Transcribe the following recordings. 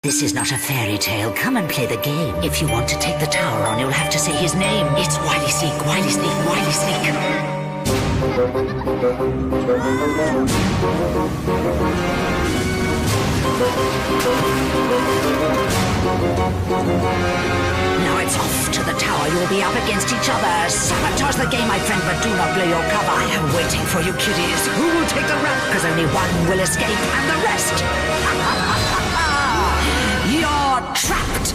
This is not a fairy tale. Come and play the game. If you want to take the tower on, you'll have to say his name. It's Wily Sneak, Wily Sneak, Wily Sneak. Now it's off to the tower. You'll be up against each other. Sabotage the game, my friend, but do not blow your cover. I am waiting for you, kiddies. Who will take the rap? Because only one will escape, and the rest... You're trapped!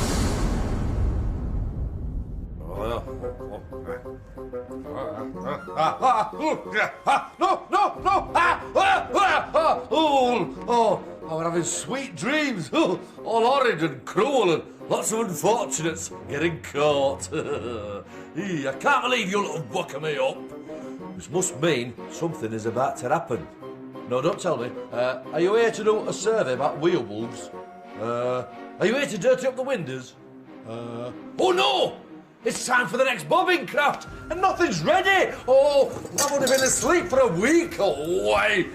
No! I'm having sweet dreams. All horrid and cruel and lots of unfortunates getting caught. I can't believe you lot bucking me up. This must mean something is about to happen. No, don't tell me. Are you here to do a survey about werewolves? Are you here to dirty up the windows? Oh no! It's time for the next bobbing craft, and nothing's ready! Oh, I've only been asleep for a week. Oh, wait.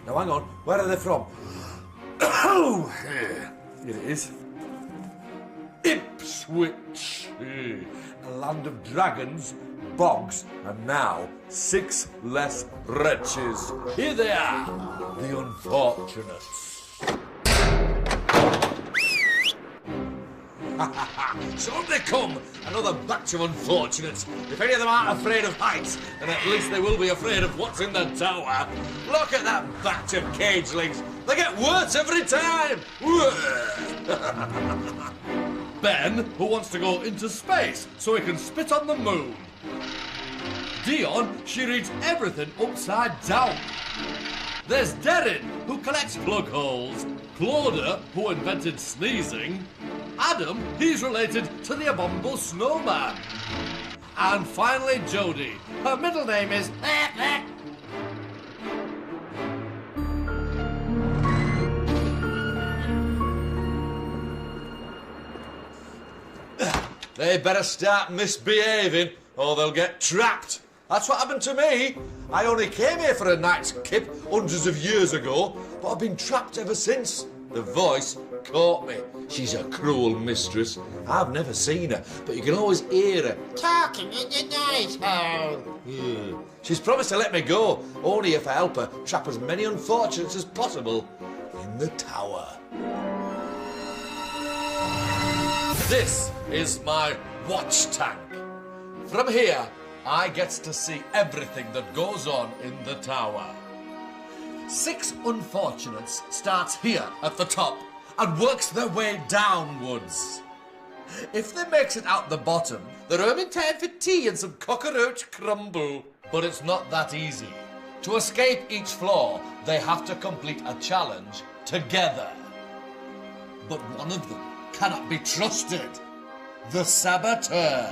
Now hang on, where are they from? Oh, here it is. Ipswich. A land of dragons, bogs, and now 6 less wretches. Here they are, the unfortunates. So on they come, another batch of unfortunates. If any of them aren't afraid of heights, then at least they will be afraid of what's in the tower. Look at that batch of cagelings. They get worse every time. Ben, who wants to go into space so he can spit on the moon. Dion, she reads everything upside down. There's Derrin, who collects plug holes. Claudia, who invented sneezing. Adam, he's related to the abominable snowman. And finally Jodie. Her middle name is... They better start misbehaving or they'll get trapped. That's what happened to me. I only came here for a night's kip hundreds of years ago, but I've been trapped ever since. The voice caught me. She's a cruel mistress. I've never seen her, but you can always hear her talking in your night hole. Yeah. She's promised to let me go, only if I help her trap as many unfortunates as possible in the tower. This is my watch tank. From here, I get to see everything that goes on in the tower. 6 unfortunates starts here at the top and works their way downwards. If they makes it out the bottom, they're home in time for tea and some cockroach crumble. But it's not that easy. To escape each floor, they have to complete a challenge together. But one of them cannot be trusted. The saboteur.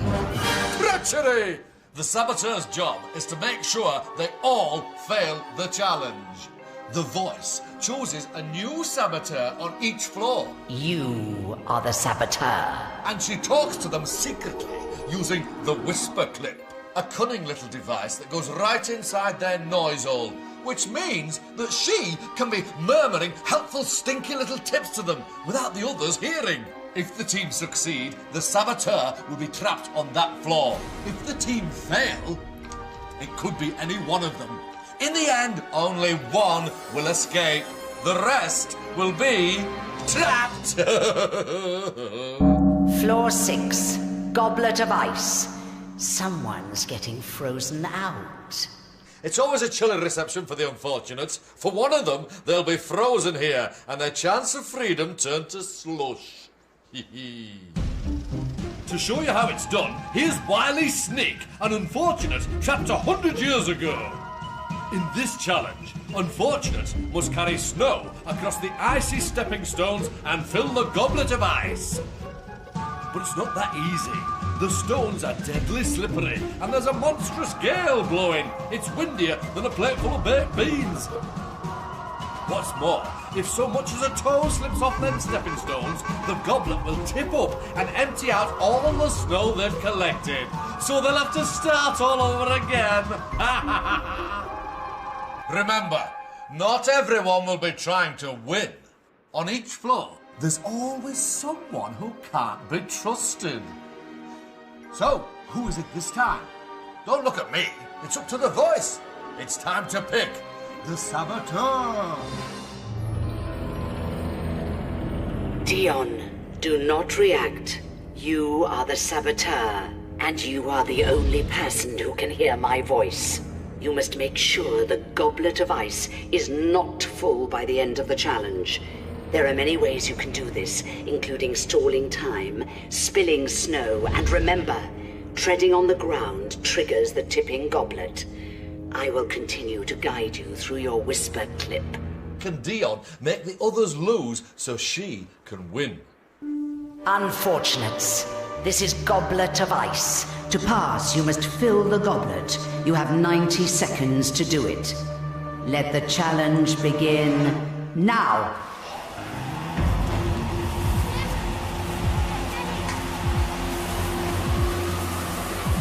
Treachery! The saboteur's job is to make sure they all fail the challenge. The voice chooses a new saboteur on each floor. You are the saboteur. And she talks to them secretly using the whisper clip, a cunning little device that goes right inside their noise hole, which means that she can be murmuring helpful stinky little tips to them without the others hearing. If the team succeed, the saboteur will be trapped on that floor. If the team fail, it could be any one of them. In the end, only one will escape. The rest will be trapped. Floor 6, Goblet of Ice. Someone's getting frozen out. It's always a chilly reception for the unfortunates. For one of them, they'll be frozen here, and their chance of freedom turned to slush. To show you how it's done, here's Wily Sneak, an unfortunate trapped 100 years ago. In this challenge, unfortunates must carry snow across the icy stepping stones and fill the goblet of ice. But it's not that easy. The stones are deadly slippery and there's a monstrous gale blowing. It's windier than a plate full of baked beans. What's more, if so much as a toe slips off them stepping stones, the goblet will tip up and empty out all the snow they've collected. So they'll have to start all over again. Remember, not everyone will be trying to win. On each floor, there's always someone who can't be trusted. So, who is it this time? Don't look at me. It's up to the voice. It's time to pick the saboteur. Dion, do not react. You are the saboteur, and you are the only person who can hear my voice. You must make sure the goblet of ice is not full by the end of the challenge. There are many ways you can do this, including stalling time, spilling snow, and remember, treading on the ground triggers the tipping goblet. I will continue to guide you through your whisper clip. Can Dion make the others lose so she can win? Unfortunates. This is Goblet of Ice. To pass, you must fill the goblet. You have 90 seconds to do it. Let the challenge begin now.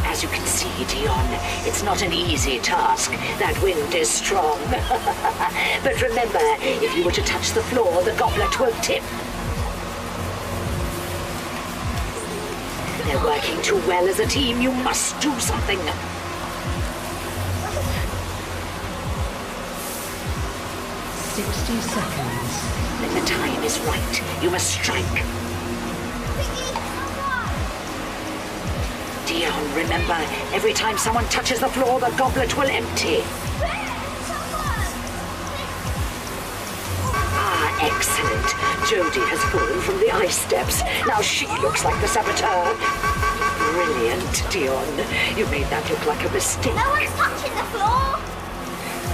As you can see, Dion, it's not an easy task. That wind is strong. But remember, if you were to touch the floor, the goblet will tip. They're working too well as a team. You must do something. 60 seconds. When the time is right, you must strike. Dion, remember, every time someone touches the floor, the goblet will empty. Ah, excellent. Jodie has fallen from the ice steps. Now she looks like the saboteur. Brilliant, Dion. You made that look like a mistake. No one's touching the floor.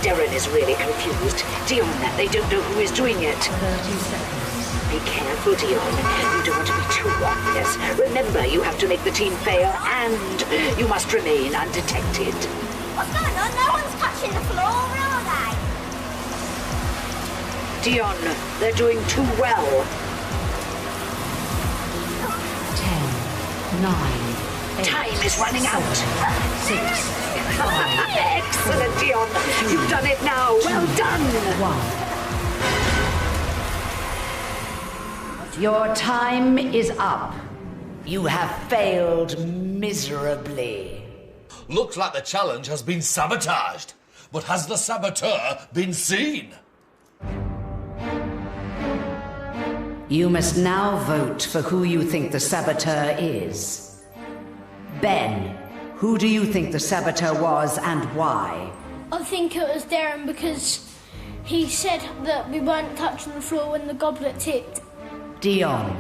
Darren is really confused. Dion, they don't know who is doing it. 30 seconds. Be careful, Dion. You don't want to be too obvious. Remember, you have to make the team fair, and you must remain undetected. What's going on? No one's touching the floor, are they? Dion, they're doing too well. 10, 9, 8, time is running out. 6, 5. Excellent, Dion. You've done it now. Well done. 1. Your time is up. You have failed miserably. Looks like the challenge has been sabotaged. But has the saboteur been seen? You must now vote for who you think the saboteur is. Ben, who do you think the saboteur was and why? I think it was Darren because he said that we weren't touching the floor when the goblet tipped. Dion.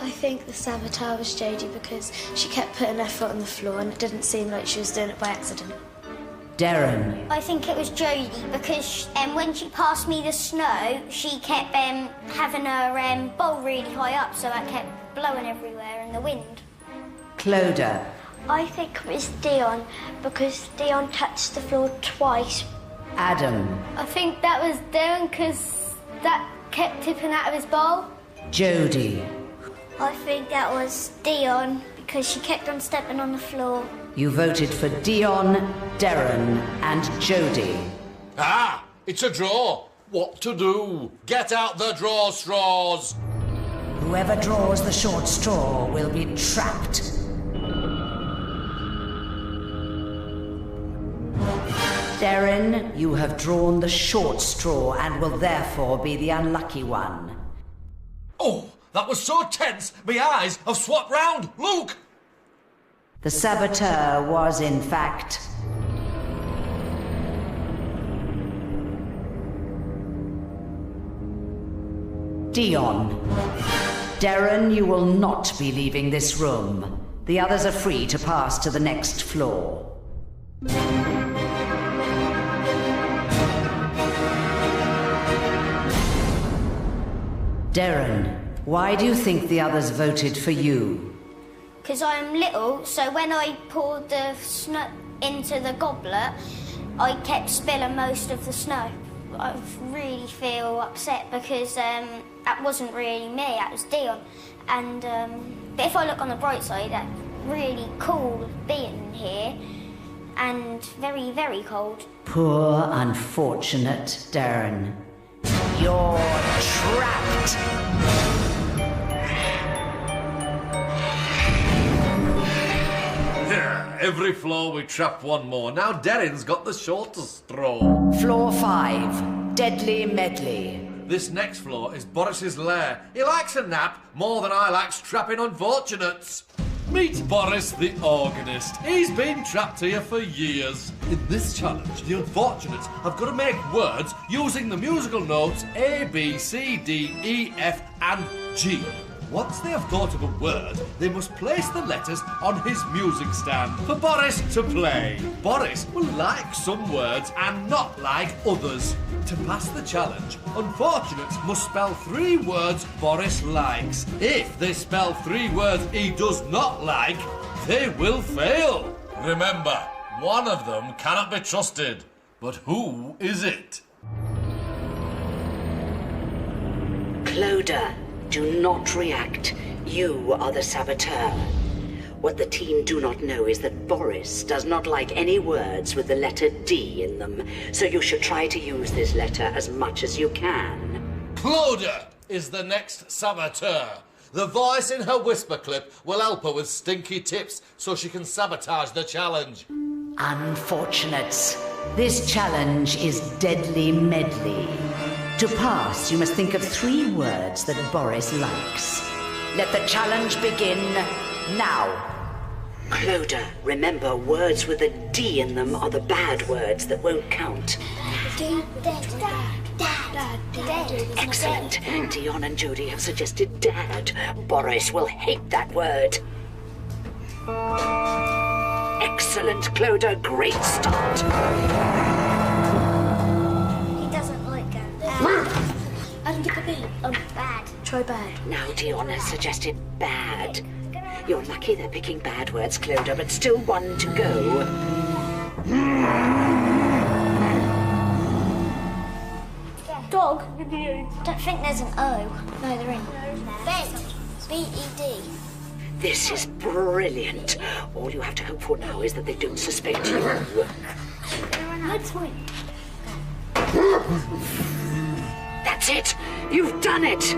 I think the saboteur was Jodie because she kept putting her foot on the floor and it didn't seem like she was doing it by accident. Darren. I think it was Jodie because when she passed me the snow, she kept having her bowl really high up, so it kept blowing everywhere in the wind. Clodagh. I think it was Dion because Dion touched the floor twice. Adam. I think that was Darren because that kept tipping out of his bowl. Jodie. I think that was Dion because she kept on stepping on the floor. You voted for Dion, Darren, and Jodie. Ah, it's a draw. What to do? Get out the draw straws. Whoever draws the short straw will be trapped. Darren, you have drawn the short straw and will therefore be the unlucky one. Oh, that was so tense, my eyes have swapped round. Look! The saboteur was, in fact, Dion. Darren, you will not be leaving this room. The others are free to pass to the next floor. Darren, why do you think the others voted for you? Because I'm little, so when I poured the snow into the goblet, I kept spilling most of the snow. I really feel upset because that wasn't really me, that was Dion. And but if I look on the bright side, that's really cool being here and very, very cold. Poor, unfortunate Darren. You're trapped! Every floor we trap one more. Now Darren's got the shortest straw. Floor 5, Deadly Medley. This next floor is Boris's lair. He likes a nap more than I like trapping unfortunates. Meet Boris the organist. He's been trapped here for years. In this challenge, the unfortunates have got to make words using the musical notes A, B, C, D, E, F and G. Once they have thought of a word, they must place the letters on his music stand for Boris to play. Boris will like some words and not like others. To pass the challenge, unfortunates must spell 3 words Boris likes. If they spell 3 words he does not like, they will fail. Remember, one of them cannot be trusted. But who is it? Clodagh, do not react. You are the saboteur. What the team do not know is that Boris does not like any words with the letter D in them, so you should try to use this letter as much as you can. Clodagh is the next saboteur. The voice in her whisper clip will help her with stinky tips so she can sabotage the challenge. Unfortunates, this challenge is Deadly Medley. To pass, you must think of 3 words that Boris likes. Let the challenge begin now. Clodagh, remember, words with a D in them are the bad words that won't count. Excellent. Dion and Jodie have suggested dad. Boris will hate that word. Excellent, Clodagh. Great start. He doesn't like going. I don't get the B. Bad. Try bad. Now Dion has suggested bad. You're lucky they're picking bad words, Clodagh, but still 1 to go. Dog. Don't think there's an O. No, there ain't. Bed. B-E-D. This is brilliant. All you have to hope for now is that they don't suspect you. Let's win. That's it. You've done it.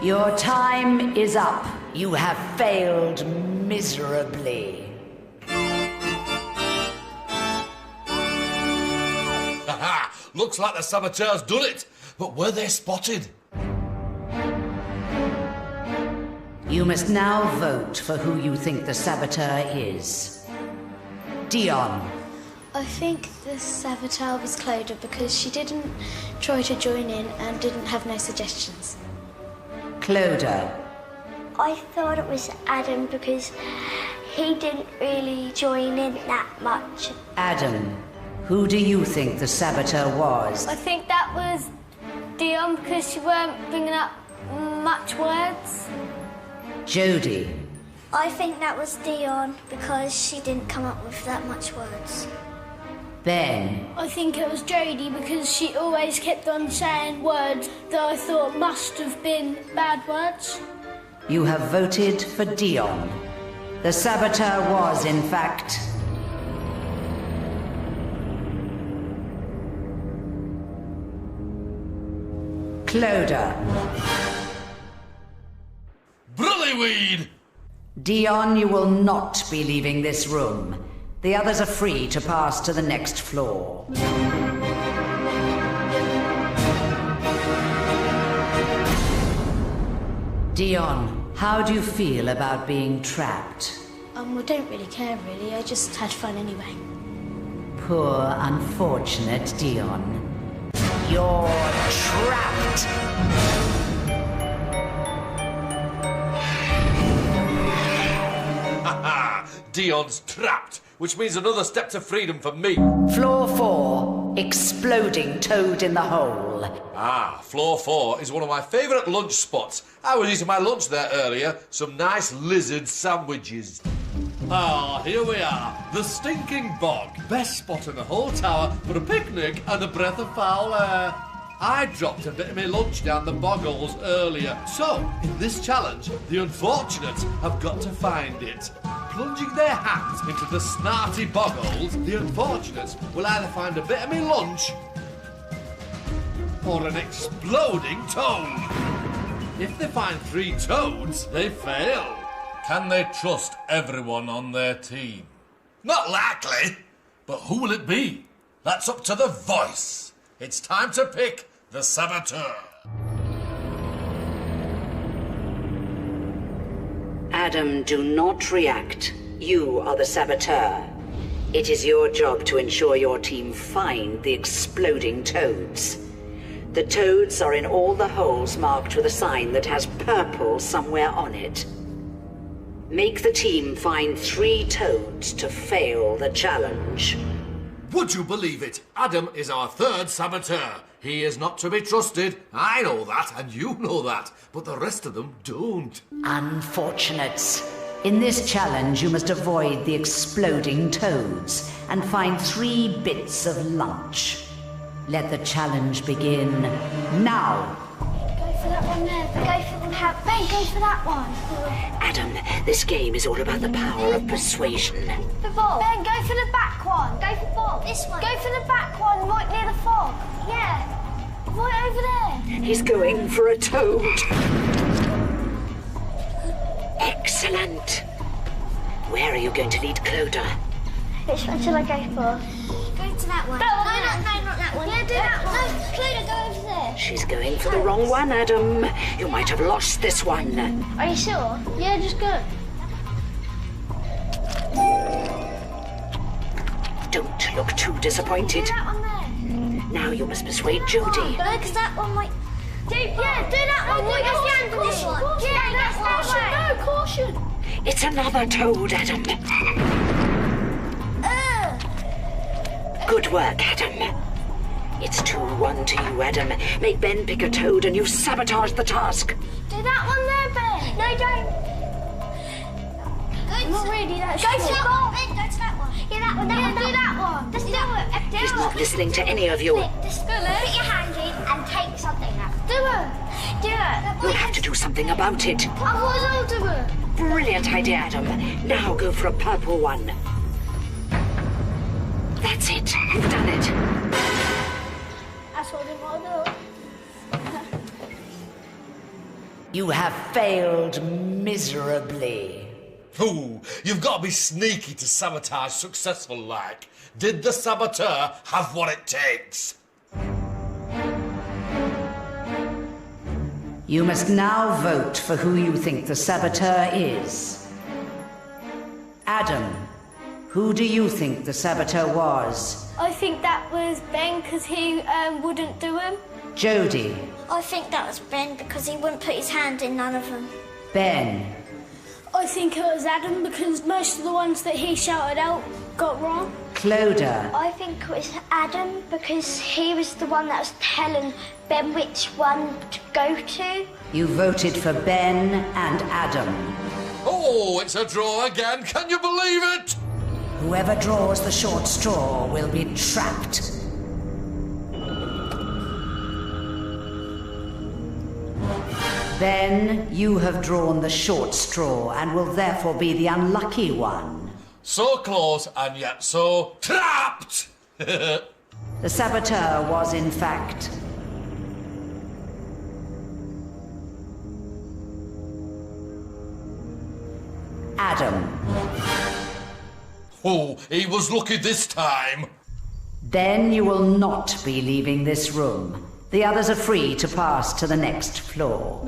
Your time is up. You have failed miserably. Haha! Looks like the saboteurs done it. But were they spotted? You must now vote for who you think the saboteur is. Dion. I think the saboteur was Clodagh because she didn't try to join in and didn't have no suggestions. Clodagh. I thought it was Adam because he didn't really join in that much. Adam. Who do you think the saboteur was? I think that was Dion because she weren't bringing up much words. Jodie. I think that was Dion because she didn't come up with that much words. Ben. I think it was Jodie because she always kept on saying words that I thought must have been bad words. You have voted for Dion. The saboteur was, in fact, Clodagh. Brullyweed! Dion, you will not be leaving this room. The others are free to pass to the next floor. Dion, how do you feel about being trapped? I don't really care, really. I just had fun anyway. Poor, unfortunate Dion. You're trapped! Haha! Dion's trapped, which means another step to freedom for me. Floor 4, exploding toad in the hole. Ah, floor 4 is one of my favourite lunch spots. I was eating my lunch there earlier. Some nice lizard sandwiches. Ah, here we are. The stinking bog. Best spot in the whole tower for a picnic and a breath of foul air. I dropped a bit of my lunch down the boggles earlier. So, in this challenge, the unfortunates have got to find it. Plunging their hands into the snarty boggles, the unfortunates will either find a bit of me lunch or an exploding toad. If they find 3 toads, they fail. Can they trust everyone on their team? Not likely. But who will it be? That's up to the voice. It's time to pick the saboteur. Adam, do not react. You are the saboteur. It is your job to ensure your team find the exploding toads. The toads are in all the holes marked with a sign that has purple somewhere on it. Make the team find 3 toads to fail the challenge. Would you believe it? Adam is our 3rd saboteur. He is not to be trusted. I know that, and you know that. But the rest of them don't. Unfortunates. In this challenge, you must avoid the exploding toads and find 3 bits of lunch. Let the challenge begin now. Go for that one there. Ben, go for that one. Adam, this game is all about the power of persuasion. The fog. Ben, go for the back one. Go for fog. This one. Go for the back one, right near the fog. Yeah. Right over there. He's going for a toad. Excellent. Where are you going to lead Clodagh? Which one shall I go for? Go to that one. No, not that one. Yeah, do that one. No, Clodagh, go over there. She's going for the wrong one, Adam. You might have lost this one. Are you sure? Yeah, just go. Don't look too disappointed. Do that one there. Now you must persuade Jodie. No, because that one might... do that one. No, caution. It's another toad, Adam. Good work, Adam. It's 2-1 to you, Adam. Make Ben pick a toad and you've sabotaged the task. Do that one there, Ben. No, don't. Not really, that's Go to that one. Ben, go to that one. Yeah, that one. Do that one. Just do it. He's not listening to any of you. Just put your hand in and take something out. Do it. You'll have to do something about it. Otherwise, I'll do it. Brilliant idea, Adam. Now go for a purple one. That's it. You've done it. That's what I want to do. You have failed miserably. Ooh, you've got to be sneaky to sabotage successful like. Did the saboteur have what it takes? You must now vote for who you think the saboteur is. Adam, who do you think the saboteur was? I think that was Ben because he wouldn't do him. Jodie. I think that was Ben because he wouldn't put his hand in none of them. Ben. I think it was Adam because most of the ones that he shouted out got wrong. Clodagh. I think it was Adam because he was the one that was telling Ben which one to go to. You voted for Ben and Adam. Oh, it's a draw again. Can you believe it? Whoever draws the short straw will be trapped. Ben, you have drawn the short straw and will therefore be the unlucky one. So close and yet so trapped! The saboteur was, in fact, Adam. Oh, he was lucky this time. Then you will not be leaving this room. The others are free to pass to the next floor.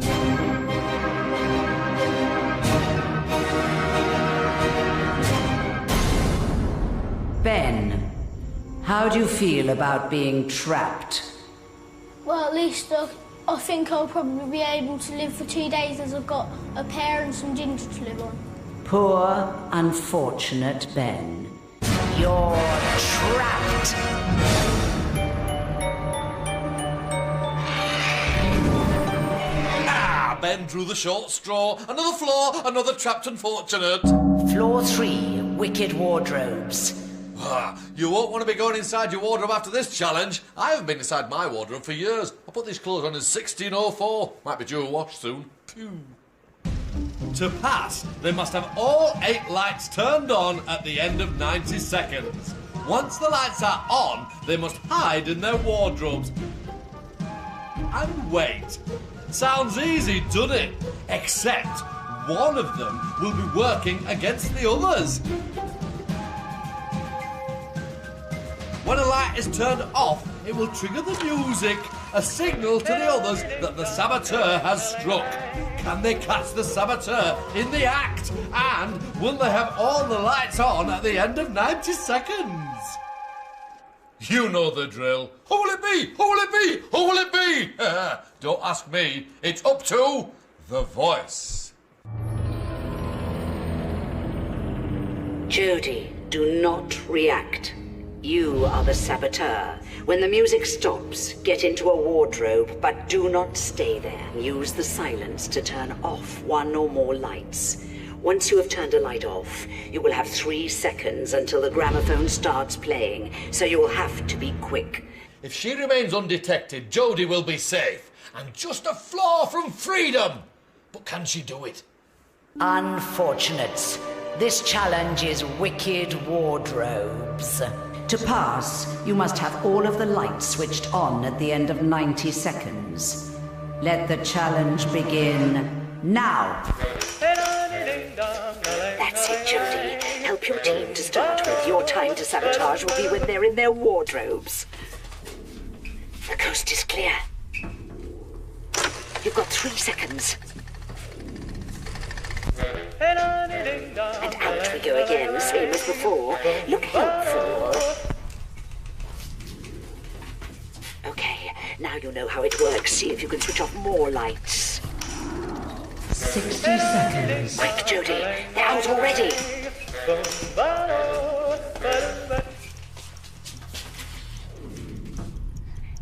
Ben, how do you feel about being trapped? Well, at least I think I'll probably be able to live for 2 days as I've got a pear and some ginger to live on. Poor, unfortunate Ben. You're trapped! Ben drew the short straw. Another floor, another trapped unfortunate. Floor 3, wicked wardrobes. You won't want to be going inside your wardrobe after this challenge. I haven't been inside my wardrobe for years. I put these clothes on in 1604. Might be due a wash soon. Pew. To pass, they must have all 8 lights turned on at the end of 90 seconds. Once the lights are on, they must hide in their wardrobes. And wait. Sounds easy, doesn't it? Except one of them will be working against the others. When a light is turned off, it will trigger the music, a signal to the others that the saboteur has struck. Can they catch the saboteur in the act? And will they have all the lights on at the end of 90 seconds? You know the drill. Who will it be? Who will it be? Who will it be? Don't ask me. It's up to the voice. Jodie, do not react. You are the saboteur. When the music stops, get into a wardrobe, but do not stay there. Use the silence to turn off one or more lights. Once you have turned a light off, you will have 3 seconds until the gramophone starts playing, so you will have to be quick. If she remains undetected, Jodie will be safe, and just a flaw from freedom. But can she do it? Unfortunates. This challenge is wicked wardrobes. To pass, you must have all of the lights switched on at the end of 90 seconds. Let the challenge begin now. That's it, Jodie. Help your team to start with. Your time to sabotage will be when they're in their wardrobes. The coast is clear. You've got 3 seconds. And out we go again, same as before. Look helpful. Okay, now you know how it works. See if you can switch off more lights. 60 seconds. Quick, Jodie. They're out already.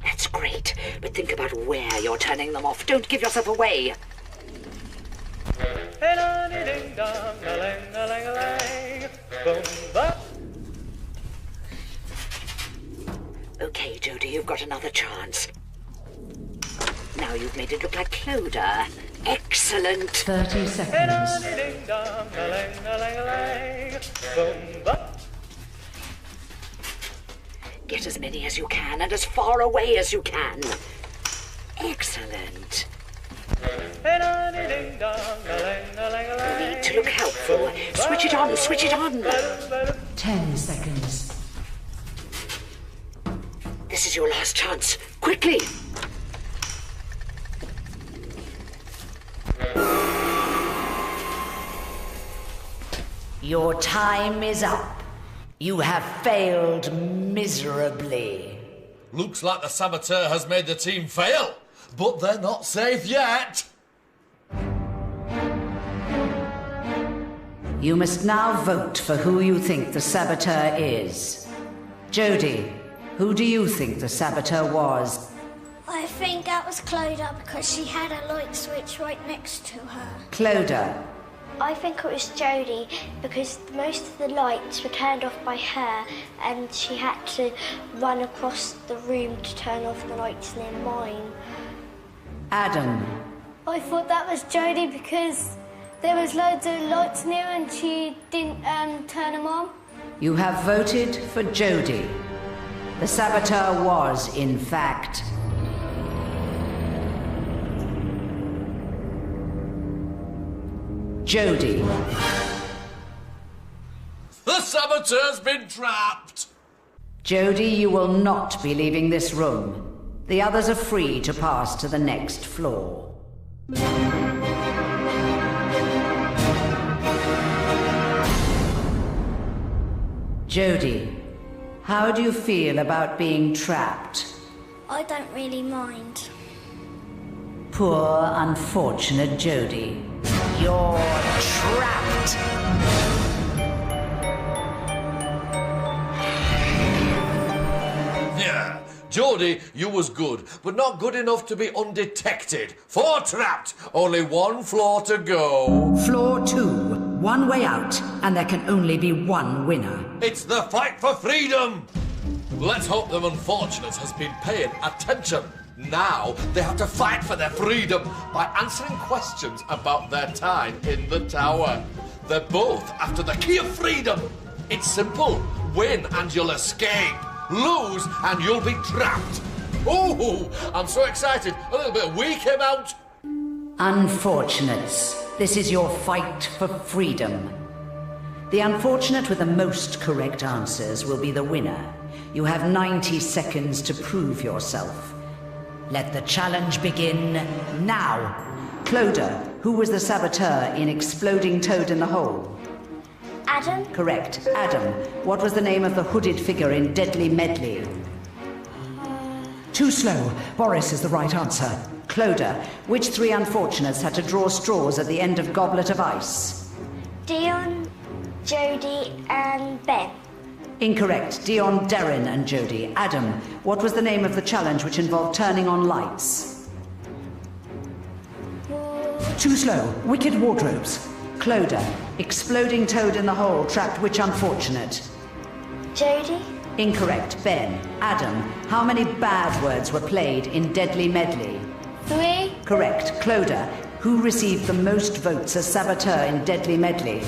That's great, but think about where you're turning them off. Don't give yourself away. Okay, Jodie, you've got another chance. Now you've made it look like Cloda. Excellent. 30 seconds. Get as many as you can and as far away as you can. Excellent. You need to look helpful. Switch it on, switch it on. 10 seconds. This is your last chance. Quickly. Your time is up. You have failed miserably. Looks like the saboteur has made the team fail, but they're not safe yet. You must now vote for who you think the saboteur is. Jodie, who do you think the saboteur was? I think that was Cloda because she had a light switch right next to her. Cloda. I think it was Jodie because most of the lights were turned off by her and she had to run across the room to turn off the lights near mine. Adam. I thought that was Jodie because there was loads of lights near and she didn't turn them on. You have voted for Jodie. The saboteur was, in fact, Jodie. The saboteur's been trapped. Jodie, you will not be leaving this room. The others are free to pass to the next floor. Jodie, how do you feel about being trapped? I don't really mind. Poor, unfortunate Jodie. You're trapped. Yeah, Jodie, you was good, but not good enough to be undetected. 4 trapped, only 1 floor to go. Floor 2, 1 way out, and there can only be 1 winner. It's the fight for freedom. Let's hope the unfortunates has been paying attention. Now they have to fight for their freedom by answering questions about their time in the tower. They're both after the key of freedom. It's simple. Win and you'll escape. Lose and you'll be trapped. Ooh, I'm so excited. A little bit weak came out. Unfortunates, this is your fight for freedom. The unfortunate with the most correct answers will be the winner. You have 90 seconds to prove yourself. Let the challenge begin now. Clodagh, who was the saboteur in exploding Toad in the Hole? Adam? Correct. Adam, what was the name of the hooded figure in Deadly Medley? Too slow. Boris is the right answer. Clodagh, which three unfortunates had to draw straws at the end of Goblet of Ice? Dion, Jodie and Ben. Incorrect. Dion, Darren and Jodie. Adam, what was the name of the challenge which involved turning on lights? Too slow. Wicked wardrobes. Clodagh, exploding Toad in the Hole trapped which unfortunate? Jodie? Incorrect. Ben. Adam, how many bad words were played in Deadly Medley? 3. Correct. Clodagh, who received the most votes as saboteur in Deadly Medley?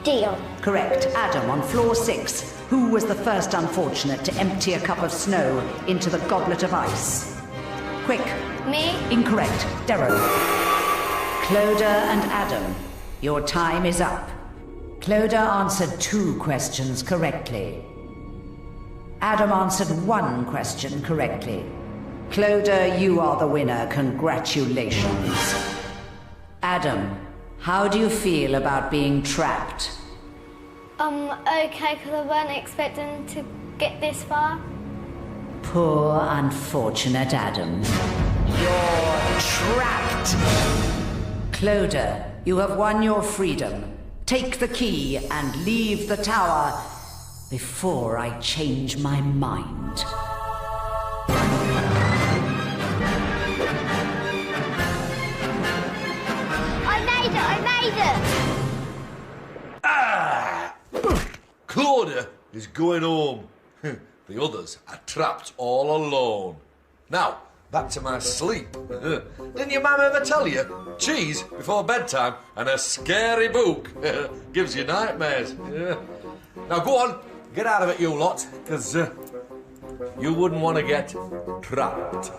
Dion. Correct. Adam, on floor 6, who was the first unfortunate to empty a cup of snow into the Goblet of Ice? Quick. Me? Incorrect. Darren. Clodagh and Adam, your time is up. Clodagh answered 2 questions correctly. Adam answered 1 question correctly. Clodagh, you are the winner. Congratulations. Adam, how do you feel about being trapped? Okay, because I weren't expecting to get this far. Poor, unfortunate Adam. You're trapped! Clodagh, you have won your freedom. Take the key and leave the tower before I change my mind. I made it! Clodagh is going home. The others are trapped all alone. Now, back to my sleep. Didn't your mum ever tell you? Cheese before bedtime and a scary book gives you nightmares. Now go on, get out of it, you lot, because you wouldn't want to get trapped.